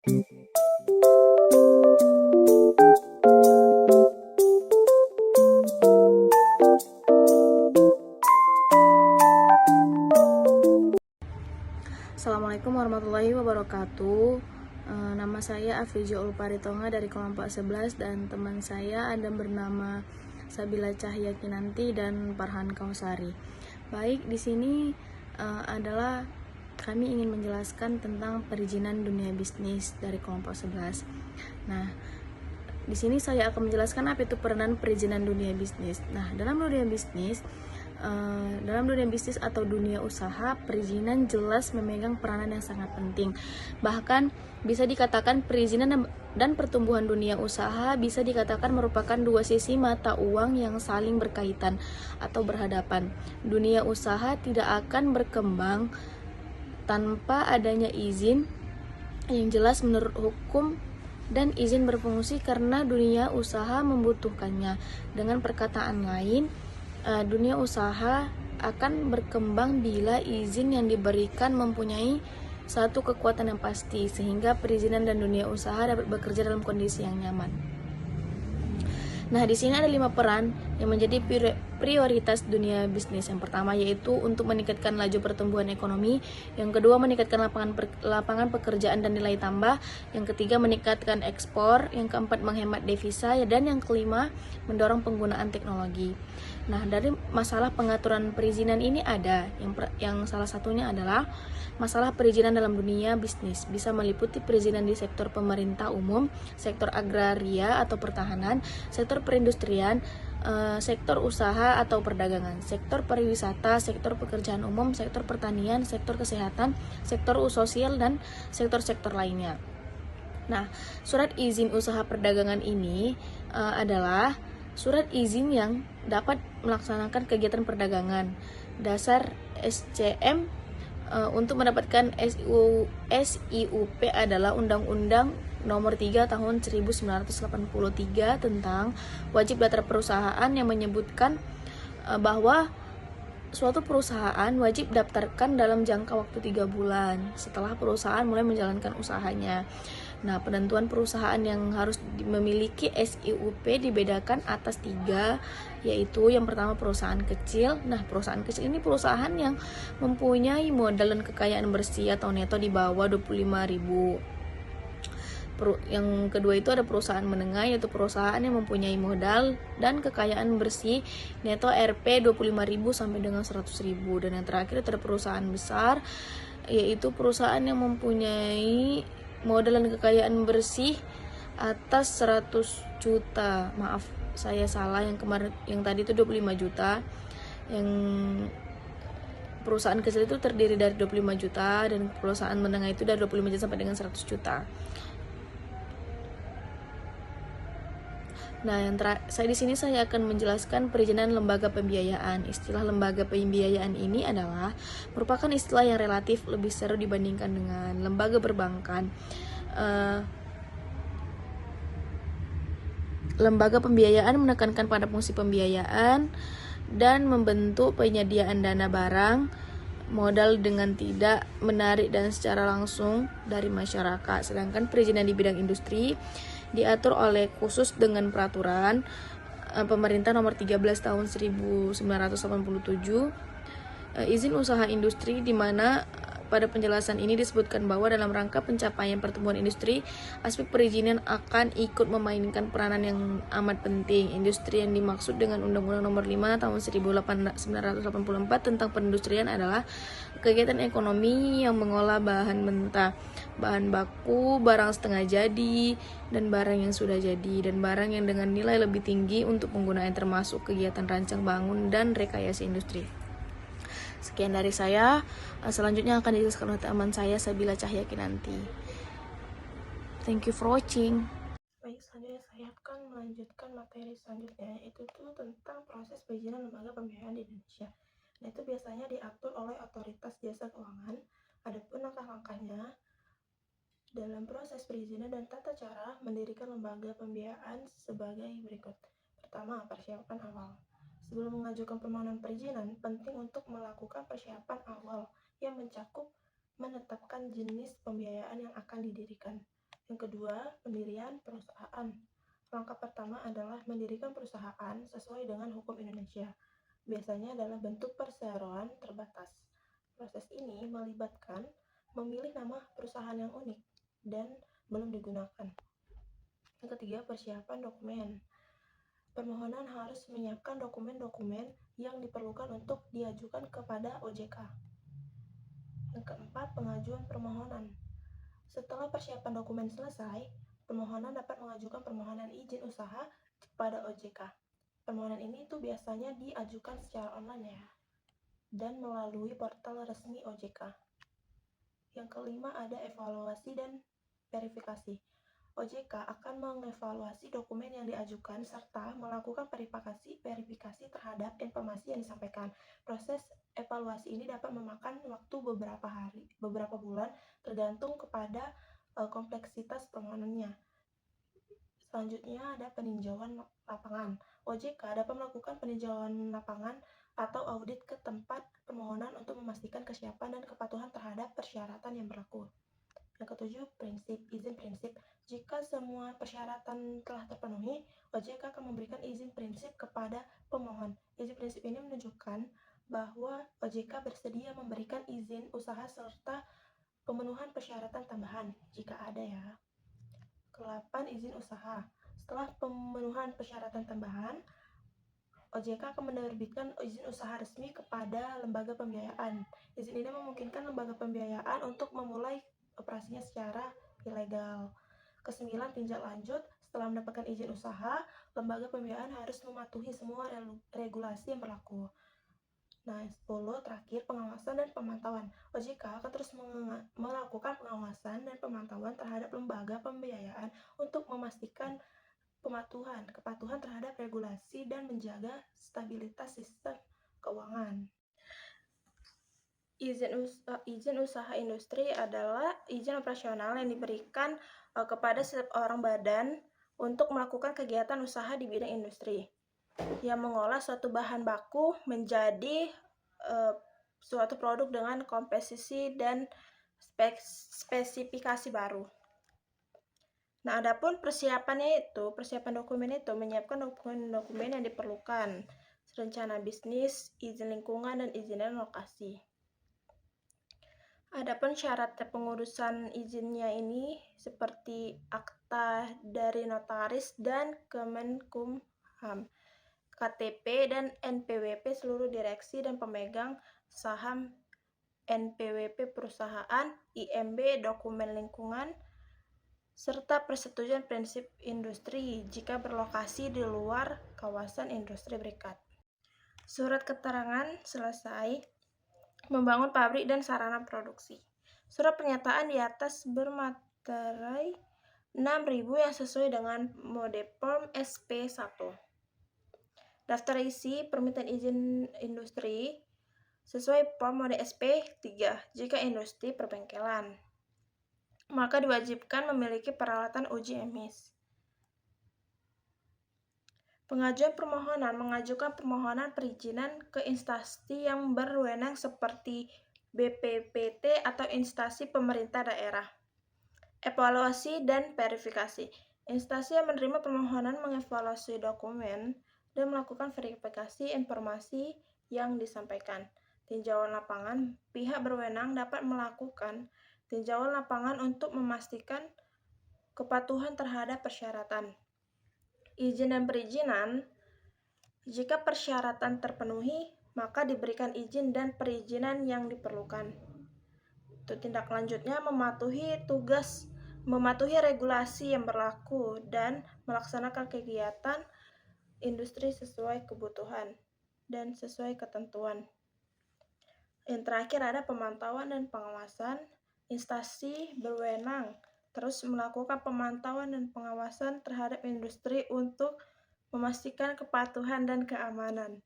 Assalamualaikum warahmatullahi wabarakatuh. Nama saya Afrizio Ulparitonga dari kelompok 11 dan teman saya ada bernama Sabila Cahya Kinanti dan Farhan Kausari. Baik, di sini adalah kami ingin menjelaskan tentang perizinan dunia bisnis dari kelompok 11. Nah, di sini saya akan menjelaskan apa itu peranan perizinan dunia bisnis. Nah, dalam dunia bisnis atau dunia usaha, perizinan jelas memegang peranan yang sangat penting. Bahkan bisa dikatakan perizinan dan pertumbuhan dunia usaha bisa dikatakan merupakan dua sisi mata uang yang saling berkaitan atau berhadapan. Dunia usaha tidak akan berkembang tanpa adanya izin yang jelas menurut hukum dan izin berfungsi karena dunia usaha membutuhkannya. Dengan perkataan lain, dunia usaha akan berkembang bila izin yang diberikan mempunyai satu kekuatan yang pasti, sehingga perizinan dan dunia usaha dapat bekerja dalam kondisi yang nyaman. Nah, di sini ada 5 peran yang menjadi prioritas dunia bisnis. Yang pertama yaitu untuk meningkatkan laju pertumbuhan ekonomi, yang kedua meningkatkan lapangan pekerjaan dan nilai tambah, yang ketiga meningkatkan ekspor, yang keempat menghemat devisa, dan yang kelima mendorong penggunaan teknologi. Nah, dari masalah pengaturan perizinan ini ada yang salah satunya adalah masalah perizinan dalam dunia bisnis, bisa meliputi perizinan di sektor pemerintah umum, sektor agraria atau pertahanan, sektor perindustrian, sektor usaha atau perdagangan, sektor pariwisata, sektor pekerjaan umum, sektor pertanian, sektor kesehatan, sektor sosial, dan sektor-sektor lainnya. Nah, surat izin usaha perdagangan ini adalah surat izin yang dapat melaksanakan kegiatan perdagangan. Dasar SCM untuk mendapatkan SIUP adalah Undang-Undang Nomor 3 Tahun 1983 tentang wajib daftar perusahaan yang menyebutkan bahwa suatu perusahaan wajib daftarkan dalam jangka waktu 3 bulan setelah perusahaan mulai menjalankan usahanya. Nah, penentuan perusahaan yang harus memiliki SIUP dibedakan atas 3, yaitu yang pertama perusahaan kecil. Nah, perusahaan kecil ini perusahaan yang mempunyai modal dan kekayaan bersih atau neto di bawah 25.000. Yang kedua itu ada perusahaan menengah, yaitu perusahaan yang mempunyai modal dan kekayaan bersih neto Rp 25.000 sampai dengan 100.000. Dan yang terakhir itu ada perusahaan besar, yaitu perusahaan yang mempunyai modal dan kekayaan bersih atas 100 juta. Maaf, saya salah, yang kemarin yang tadi itu 25 juta. Yang perusahaan kecil itu terdiri dari 25 juta dan perusahaan menengah itu dari 25 juta sampai dengan 100 juta. Nah, saya di sini saya akan menjelaskan perizinan lembaga pembiayaan. Istilah lembaga pembiayaan ini adalah merupakan istilah yang relatif lebih seru dibandingkan dengan lembaga perbankan. Lembaga pembiayaan menekankan pada fungsi pembiayaan dan membentuk penyediaan dana barang modal dengan tidak menarik dan secara langsung dari masyarakat. Sedangkan perizinan di bidang industri diatur oleh khusus dengan peraturan pemerintah nomor 13 tahun 1987, izin usaha industri, di mana pada penjelasan ini disebutkan bahwa dalam rangka pencapaian pertumbuhan industri, aspek perizinan akan ikut memainkan peranan yang amat penting. Industri yang dimaksud dengan Undang-Undang Nomor 5 Tahun 1984 tentang perindustrian adalah kegiatan ekonomi yang mengolah bahan mentah, bahan baku, barang setengah jadi, dan barang yang sudah jadi, dan barang yang dengan nilai lebih tinggi untuk penggunaan, termasuk kegiatan rancang bangun dan rekayasa industri. Sekian dari saya. Selanjutnya akan dijelaskan oleh teman saya Sabila Cahya Kinanti. Thank you for watching. Baik, selanjutnya saya akan melanjutkan materi selanjutnya, yaitu tentang proses perizinan lembaga pembiayaan di Indonesia. Nah, itu biasanya diatur oleh otoritas jasa keuangan. Adapun langkah-langkahnya dalam proses perizinan dan tata cara mendirikan lembaga pembiayaan sebagai berikut. Pertama, persiapan awal. Sebelum mengajukan permohonan perizinan, penting untuk melakukan persiapan awal yang mencakup menetapkan jenis pembiayaan yang akan didirikan. Yang kedua, pendirian perusahaan. Langkah pertama adalah mendirikan perusahaan sesuai dengan hukum Indonesia. Biasanya adalah bentuk perseroan terbatas. Proses ini melibatkan memilih nama perusahaan yang unik dan belum digunakan. Yang ketiga, persiapan dokumen. Permohonan harus menyiapkan dokumen-dokumen yang diperlukan untuk diajukan kepada OJK. Yang keempat, pengajuan permohonan. Setelah persiapan dokumen selesai, pemohonan dapat mengajukan permohonan izin usaha kepada OJK. Permohonan ini tuh biasanya diajukan secara online ya, dan melalui portal resmi OJK. Yang kelima ada evaluasi dan verifikasi. OJK akan mengevaluasi dokumen yang diajukan serta melakukan verifikasi terhadap informasi yang disampaikan. Proses evaluasi ini dapat memakan waktu beberapa bulan tergantung kepada kompleksitas permohonannya. Selanjutnya ada peninjauan lapangan. OJK dapat melakukan peninjauan lapangan atau audit ke tempat permohonan untuk memastikan kesiapan dan kepatuhan terhadap persyaratan yang berlaku. Yang ketujuh, izin prinsip. Jika semua persyaratan telah terpenuhi, OJK akan memberikan izin prinsip kepada pemohon. Izin prinsip ini menunjukkan bahwa OJK bersedia memberikan izin usaha serta pemenuhan persyaratan tambahan jika ada ya. Ke-8, izin usaha. Setelah pemenuhan persyaratan tambahan, OJK akan menerbitkan izin usaha resmi kepada lembaga pembiayaan. Izin ini memungkinkan lembaga pembiayaan untuk memulai operasinya secara ilegal. Ke-9, tinjak lanjut. Setelah mendapatkan izin usaha, lembaga pembiayaan harus mematuhi semua regulasi yang berlaku. Nah, 10, terakhir, pengawasan dan pemantauan. OJK akan terus melakukan pengawasan dan pemantauan terhadap lembaga pembiayaan untuk memastikan kepatuhan terhadap regulasi dan menjaga stabilitas sistem keuangan. Izin usaha industri adalah izin operasional yang diberikan kepada setiap orang badan untuk melakukan kegiatan usaha di bidang industri yang mengolah suatu bahan baku menjadi suatu produk dengan komposisi dan spesifikasi baru. Nah, adapun persiapan dokumen itu menyiapkan dokumen yang diperlukan, rencana bisnis, izin lingkungan, dan izin lokasi. Adapun syarat pengurusan izinnya ini seperti akta dari notaris dan Kemenkumham, KTP dan NPWP seluruh direksi dan pemegang saham NPWP perusahaan, IMB, dokumen lingkungan, serta persetujuan prinsip industri jika berlokasi di luar kawasan industri berikat. Surat keterangan selesai membangun pabrik dan sarana produksi. Surat pernyataan di atas bermaterai 6.000 yang sesuai dengan mode form SP1. Daftar isi permintaan izin industri sesuai form mode SP3 jika industri perbengkelan. Maka diwajibkan memiliki peralatan uji emis. Pengajuan permohonan mengajukan permohonan perizinan ke instansi yang berwenang seperti BPPT atau instansi pemerintah daerah. Evaluasi dan verifikasi. Instansi yang menerima permohonan mengevaluasi dokumen dan melakukan verifikasi informasi yang disampaikan. Tinjauan lapangan. Pihak berwenang dapat melakukan tinjauan lapangan untuk memastikan kepatuhan terhadap persyaratan. Izin dan perizinan. Jika persyaratan terpenuhi, maka diberikan izin dan perizinan yang diperlukan. Untuk tindak lanjutnya mematuhi regulasi yang berlaku dan melaksanakan kegiatan industri sesuai kebutuhan dan sesuai ketentuan. Yang terakhir ada pemantauan dan pengawasan. Instansi berwenang terus melakukan pemantauan dan pengawasan terhadap industri untuk memastikan kepatuhan dan keamanan.